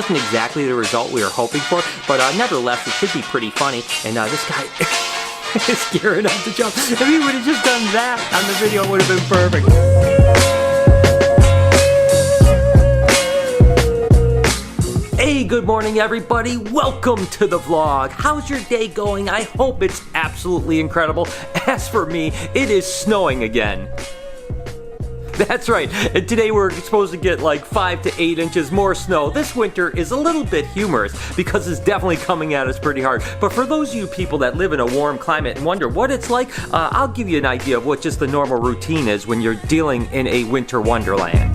Wasn't exactly the result we were hoping for, but nevertheless, it should be pretty funny. And this guy is gearing up to jump. If he would have just done that on the video, it would have been perfect. Hey, good morning everybody. Welcome to the vlog. How's your day going? I hope it's absolutely incredible. As for me, it is snowing again. That's right, and today we're supposed to get like 5 to 8 inches more snow. This winter is a little bit humorous because it's definitely coming at us pretty hard. But for those of you people that live in a warm climate and wonder what it's like, I'll give you an idea of what just the normal routine is when you're dealing in a winter wonderland.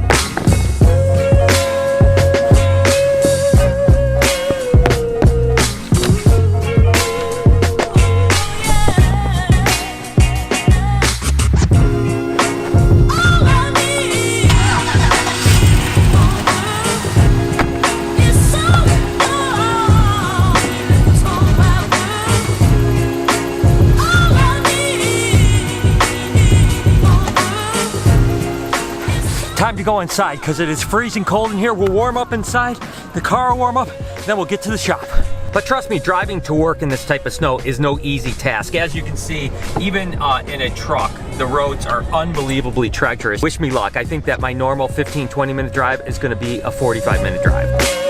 Time to go inside because it is freezing cold in here. We'll warm up inside, the car will warm up, then we'll get to the shop. But trust me, driving to work in this type of snow is no easy task. As you can see, even in a truck, the roads are unbelievably treacherous. Wish me luck. I think that my normal 15-20 minute drive is going to be a 45-minute drive.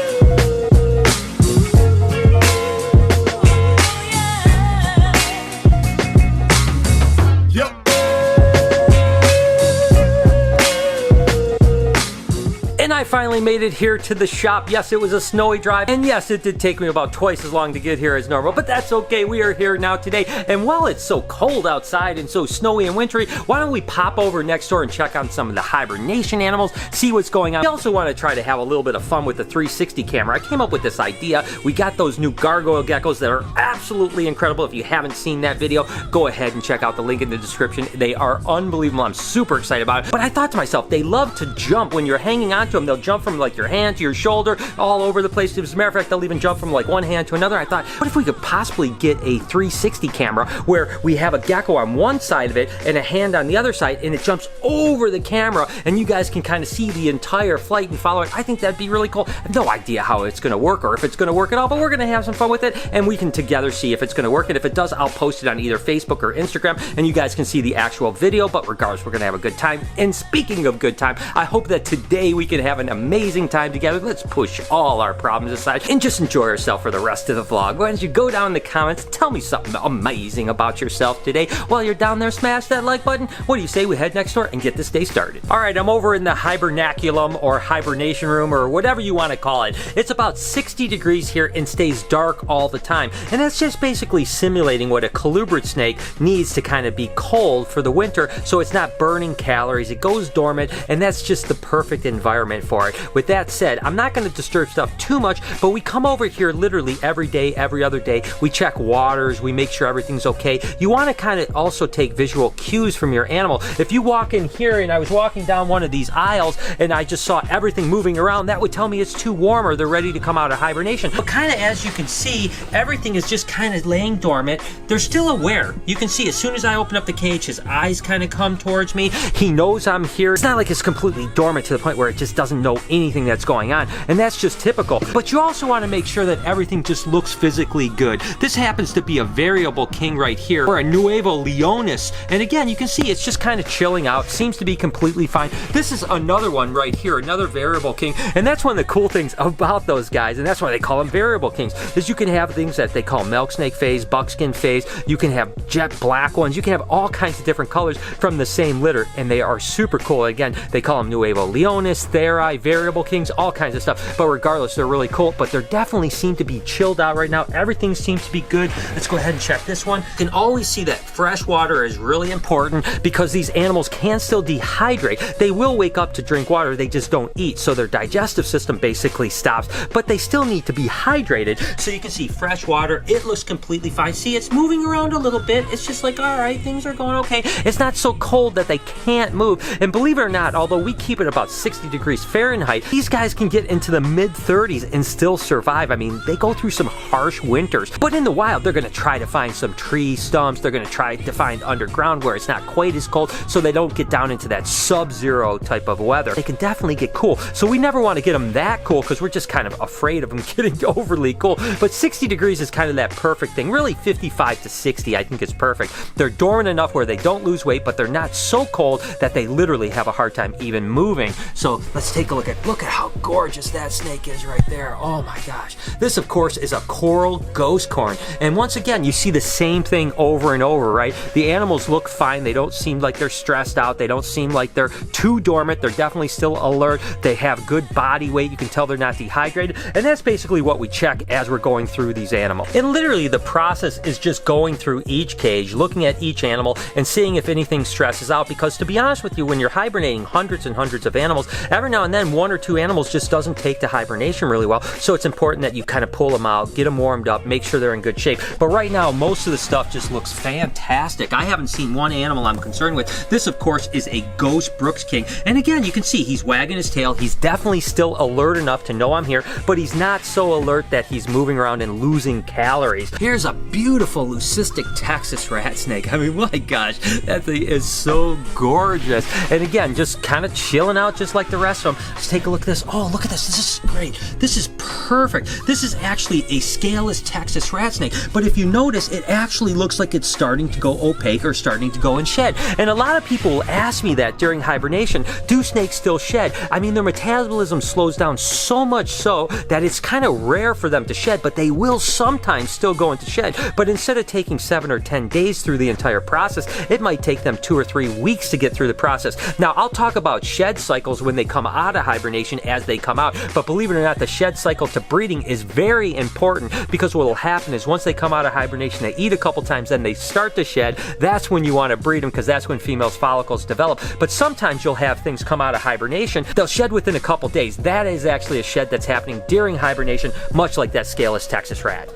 I finally made it here to the shop. Yes, it was a snowy drive, and yes, it did take me about twice as long to get here as normal, but that's okay. We are here now today, and while it's so cold outside and so snowy and wintry, why don't we pop over next door and check on some of the hibernation animals, see what's going on. We also want to try to have a little bit of fun with the 360 camera. I came up with this idea. We got those new Gargoyle geckos that are absolutely incredible. If you haven't seen that video, go ahead and check out the link in the description. They are unbelievable. I'm super excited about it, but I thought to myself, they love to jump when you're hanging onto them. They'll jump from like your hand to your shoulder, all over the place. As a matter of fact, they'll even jump from like one hand to another. I thought, what if we could possibly get a 360 camera where we have a gecko on one side of it and a hand on the other side, and it jumps over the camera, and you guys can kind of see the entire flight and follow it. I think that'd be really cool. I have no idea how it's going to work or if it's going to work at all, but we're going to have some fun with it, and we can together see if it's going to work. And if it does, I'll post it on either Facebook or Instagram, and you guys can see the actual video. But regardless, we're going to have a good time. And speaking of good time, I hope that today we can have an amazing time together. Let's push all our problems aside and just enjoy yourself for the rest of the vlog. Why don't you go down in the comments, tell me something amazing about yourself today. While you're down there, smash that like button. What do you say we head next door and get this day started? All right, I'm over in the hibernaculum or hibernation room or whatever you want to call it. It's about 60 degrees here and stays dark all the time. And that's just basically simulating what a colubrid snake needs to kind of be cold for the winter, so it's not burning calories. It goes dormant, and that's just the perfect environment for it. With that said, I'm not going to disturb stuff too much, but we come over here literally every day, every other day. We check waters, we make sure everything's okay. You want to kind of also take visual cues from your animal. If you walk in here and I was walking down one of these aisles and I just saw everything moving around, that would tell me it's too warm or they're ready to come out of hibernation. But kind of as you can see, everything is just kind of laying dormant. They're still aware. You can see as soon as I open up the cage, his eyes kind of come towards me. He knows I'm here. It's not like it's completely dormant to the point where it just doesn't know anything that's going on, and that's just typical. But you also want to make sure that everything just looks physically good. This happens to be a variable king right here, or a Nuevo Leonis, and again, you can see it's just kind of chilling out, seems to be completely fine. This is another one right here, another variable king, and that's one of the cool things about those guys, and that's why they call them variable kings, is you can have things that they call milk snake phase, buckskin phase, you can have jet black ones, you can have all kinds of different colors from the same litter, and they are super cool. Again, they call them Nuevo Leonis, Theri, variable kings, all kinds of stuff. But regardless, they're really cool, but they definitely seem to be chilled out right now. Everything seems to be good. Let's go ahead and check this one. You can always see that fresh water is really important because these animals can still dehydrate. They will wake up to drink water, they just don't eat, so their digestive system basically stops, but they still need to be hydrated. So you can see fresh water, it looks completely fine. See, it's moving around a little bit. It's just like, all right, things are going okay. It's not so cold that they can't move. And believe it or not, although we keep it about 60 degrees Fahrenheit Fahrenheit. These guys can get into the mid-30s and still survive. I mean, they go through some harsh winters, but in the wild, they're gonna try to find some tree stumps. They're gonna try to find underground where it's not quite as cold, so they don't get down into that sub-zero type of weather. They can definitely get cool. So we never want to get them that cool because we're just kind of afraid of them getting overly cool. But 60 degrees is kind of that perfect thing. Really 55 to 60 I think is perfect. They're dormant enough where they don't lose weight, but they're not so cold that they literally have a hard time even moving. So let's take a look at how gorgeous that snake is right there. Oh my gosh. This of course is a coral ghost corn. And once again, you see the same thing over and over, right? The animals look fine. They don't seem like they're stressed out. They don't seem like they're too dormant. They're definitely still alert. They have good body weight. You can tell they're not dehydrated. And that's basically what we check as we're going through these animals. And literally the process is just going through each cage, looking at each animal and seeing if anything stresses out. Because to be honest with you, when you're hibernating hundreds and hundreds of animals, every now and then one or two animals just doesn't take to hibernation really well. So it's important that you kind of pull them out, get them warmed up, make sure they're in good shape. But right now, most of the stuff just looks fantastic. I haven't seen one animal I'm concerned with. This, of course, is a ghost Brooks King. And again, you can see he's wagging his tail. He's definitely still alert enough to know I'm here, but he's not so alert that he's moving around and losing calories. Here's a beautiful leucistic Texas rat snake. I mean, my gosh, that thing is so gorgeous. And again, just kind of chilling out just like the rest of them. Let's take a look at this. Oh, look at this. This is great. This is perfect. This is actually a scaleless Texas rat snake, but if you notice, it actually looks like it's starting to go opaque or starting to go and shed. And a lot of people will ask me that during hibernation, do snakes still shed? I mean, their metabolism slows down so much so that it's kind of rare for them to shed, but they will sometimes still go into shed. But instead of taking 7 or 10 days through the entire process, it might take them 2 or 3 weeks to get through the process. Now, I'll talk about shed cycles when they come out of hibernation as they come out, but believe it or not, the shed cycle to breeding is very important because what will happen is once they come out of hibernation, they eat a couple times, then they start to shed. That's when you want to breed them because that's when females' follicles develop. But sometimes you'll have things come out of hibernation, they'll shed within a couple days. That is actually a shed that's happening during hibernation, much like that scaleless Texas rat.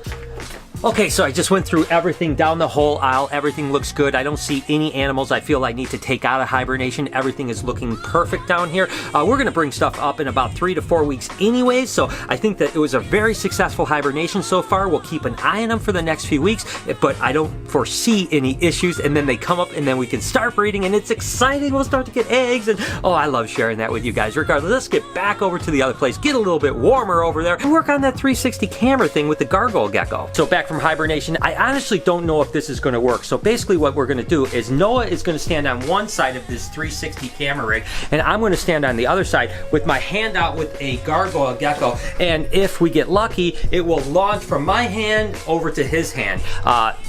Okay, so I just went through everything down the whole aisle. Everything looks good. I don't see any animals I feel I need to take out of hibernation. Everything is looking perfect down here. We're gonna bring stuff up in about 3 to 4 weeks anyways, so I think that it was a very successful hibernation so far. We'll keep an eye on them for the next few weeks, but I don't foresee any issues, and then they come up and then we can start breeding, and it's exciting. We'll start to get eggs, and oh, I love sharing that with you guys. Regardless, let's get back over to the other place, get a little bit warmer over there, and work on that 360 camera thing with the Gargoyle Gecko. So back from hibernation, I honestly don't know if this is going to work. So basically what we're going to do is Noah is going to stand on one side of this 360 camera rig, and I'm going to stand on the other side with my hand out with a Gargoyle Gecko, and if we get lucky, it will launch from my hand over to his hand.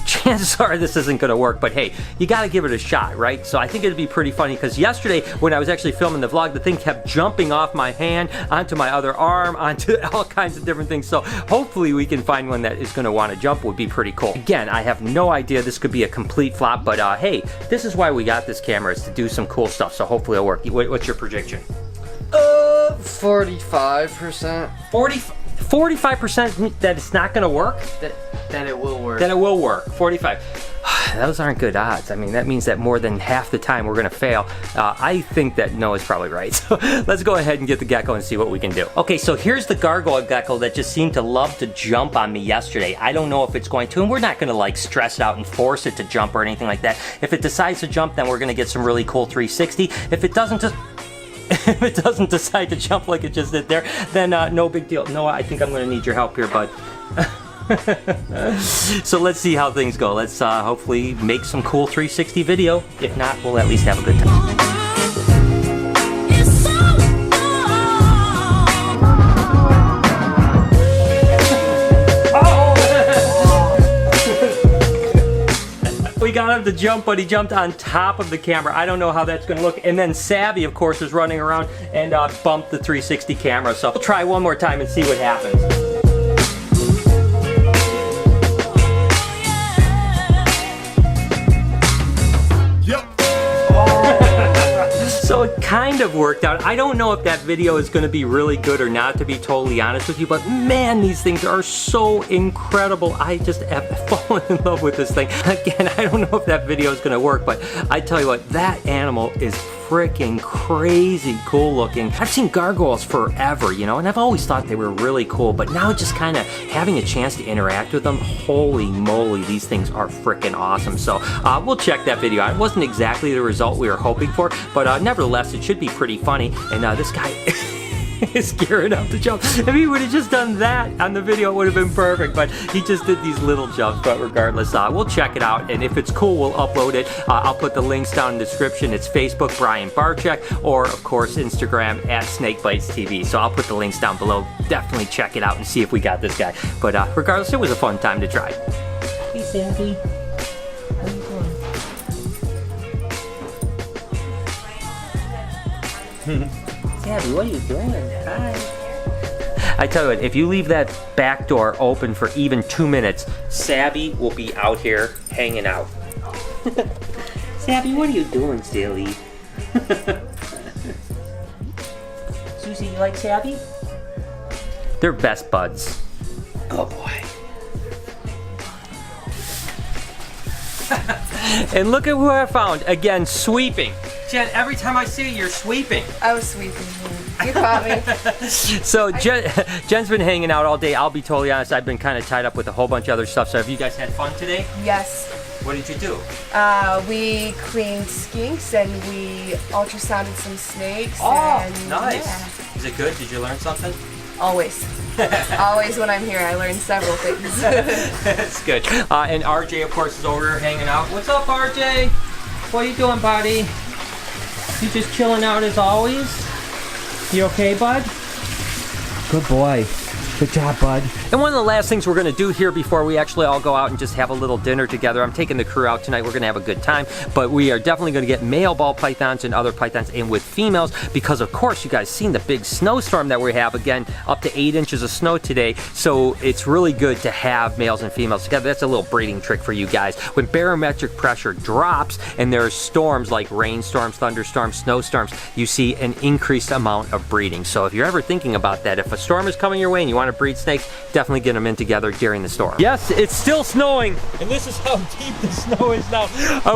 Chances are this isn't going to work, but hey, you got to give it a shot, right? So I think it'd be pretty funny because yesterday when I was actually filming the vlog, the thing kept jumping off my hand onto my other arm, onto all kinds of different things. So hopefully we can find one that is going to want to jump. Would be pretty cool. Again, I have no idea. This could be a complete flop, but hey, this is why we got this camera, is to do some cool stuff. So hopefully it'll work. What's your prediction? 45%. 45% that it's not going to work? That it will work. That it will work. 45. Those aren't good odds. I mean, that means that more than half the time we're going to fail. I think that Noah's probably right. So let's go ahead and get the gecko and see what we can do. Okay, so here's the Gargoyle Gecko that just seemed to love to jump on me yesterday. I don't know if it's going to, and we're not going to like stress it out and force it to jump or anything like that. If it decides to jump, then we're going to get some really cool 360. If it doesn't if it doesn't decide to jump like it just did there, then no big deal. Noah, I think I'm going to need your help here, bud. So let's see how things go. Let's hopefully make some cool 360 video. If not, we'll at least have a good time. We got him to jump, but he jumped on top of the camera. I don't know how that's gonna look. And then Savvy, of course, was running around and bumped the 360 camera. So we'll try one more time and see what happens. So it kind of worked out. I don't know if that video is going to be really good or not, to be totally honest with you, but man, these things are so incredible. I just have fallen in love with this thing. Again, I don't know if that video is going to work, but I tell you what, that animal is freaking crazy cool looking. I've seen gargoyles forever, you know, and I've always thought they were really cool, but now just kind of having a chance to interact with them, holy moly, these things are freaking awesome. So we'll check that video out. It wasn't exactly the result we were hoping for, but nevertheless, it should be pretty funny. And this guy is gearing up to jump. If he would have just done that on the video, it would have been perfect, but he just did these little jumps. But regardless, we'll check it out, and if it's cool, we'll upload it. I'll put the links down in the description. It's Facebook, Brian Barczyk, or of course, Instagram at SnakeBitesTV. So I'll put the links down below. Definitely check it out and see if we got this guy. But regardless, it was a fun time to try. Hey, Sandy. How you doing? Shelby, what are you doing? Hi. I tell you what, if you leave that back door open for even 2 minutes, Shelby will be out here hanging out. Shelby, what are you doing, silly? Susie, you like Shelby? They're best buds. Oh boy. And look at who I found. Again, sweeping. Jen, every time I see you, you're sweeping. I was sweeping. You caught me. So Jen's been hanging out all day. I'll be totally honest, I've been kind of tied up with a whole bunch of other stuff. So have you guys had fun today? Yes. What did you do? We cleaned skinks and we ultrasounded some snakes. Oh, and, nice. Yeah. Is it good? Did you learn something? Always. Always when I'm here, I learn several things. That's good. And RJ, of course, is over here hanging out. What's up, RJ? What are you doing, buddy? You just chilling out as always? You okay, bud? Good boy. Good job, bud. And one of the last things we're gonna do here before we actually all go out and just have a little dinner together, I'm taking the crew out tonight, we're gonna have a good time, but we are definitely gonna get male ball pythons and other pythons in with females because of course you guys seen the big snowstorm that we have, again, up to 8 inches of snow today, so it's really good to have males and females together. That's a little breeding trick for you guys. When barometric pressure drops and there's storms like rainstorms, thunderstorms, snowstorms, you see an increased amount of breeding. So if you're ever thinking about that, if a storm is coming your way and you want to breed snakes, definitely get them in together during the storm. Yes, it's still snowing, and this is how deep the snow is now.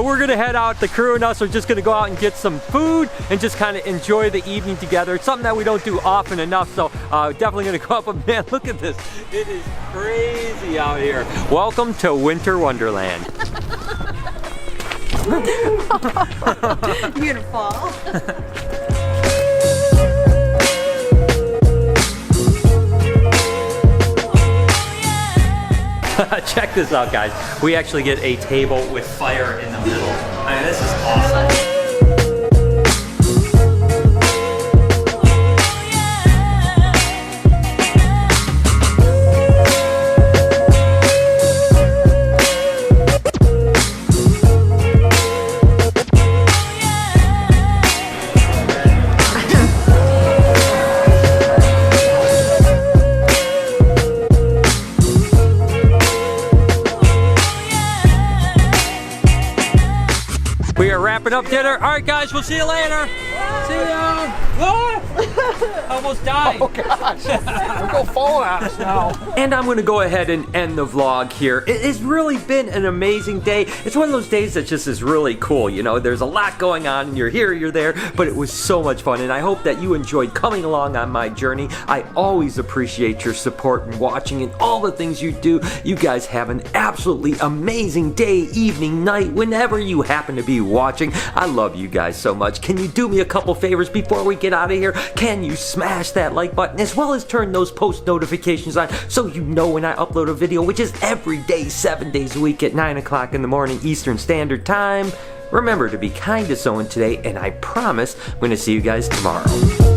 We're gonna head out, the crew and us are just gonna go out and get some food and just kind of enjoy the evening together. It's something that we don't do often enough, so definitely gonna go up, but man, look at this. It is crazy out here. Welcome to Winter Wonderland. Beautiful. Check this out, guys. We actually get a table with fire in the middle. I mean, this is awesome. Wrapping up dinner. All right, guys, we'll see you later. See ya. What? Almost died. Oh gosh, we're gonna fall on us now. And I'm gonna go ahead and end the vlog here. It has really been an amazing day. It's one of those days that just is really cool. You know, there's a lot going on and you're here, you're there, but it was so much fun. And I hope that you enjoyed coming along on my journey. I always appreciate your support and watching and all the things you do. You guys have an absolutely amazing day, evening, night, whenever you happen to be watching. I love you guys so much. Can you do me a couple favors before we get out of here? Can you smash that like button as well as turn those post notifications on so you know when I upload a video, which is every day, 7 days a week at 9 o'clock in the morning Eastern Standard Time. Remember to be kind to someone today, and I promise I'm going to see you guys tomorrow.